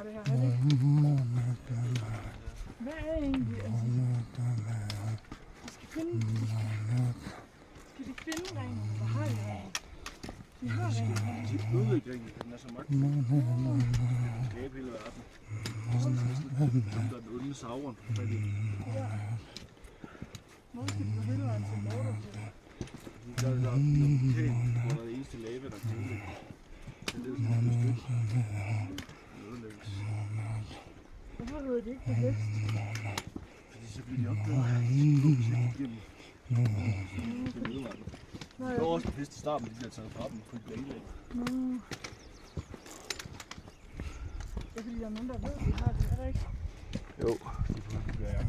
det her, er det ikke? Hvad er egentlig, altså? Vi skal finde... Skal de finde ringen? Hvor har de ringen? De har ringen. De er udviklingen, den er så magtfuld. Den kan skabe hele verden. Den der den onde Sauron. Ja. Hvor skal de på hele vejen til Mordor? De gør det der vulkan, hvor der er det eneste lava, der kan udlægge. Den er sådan et stykke. Den ødelægges. Hvorfor hedder det ikke det vækst? Fordi så bliver de opdaget. Det var også den bedste start, men de bliver taget fra dem, fordi det ikke længere. Det er fordi, der er nogen, der ved, at vi har det, er der ikke? Jo, det gør jeg.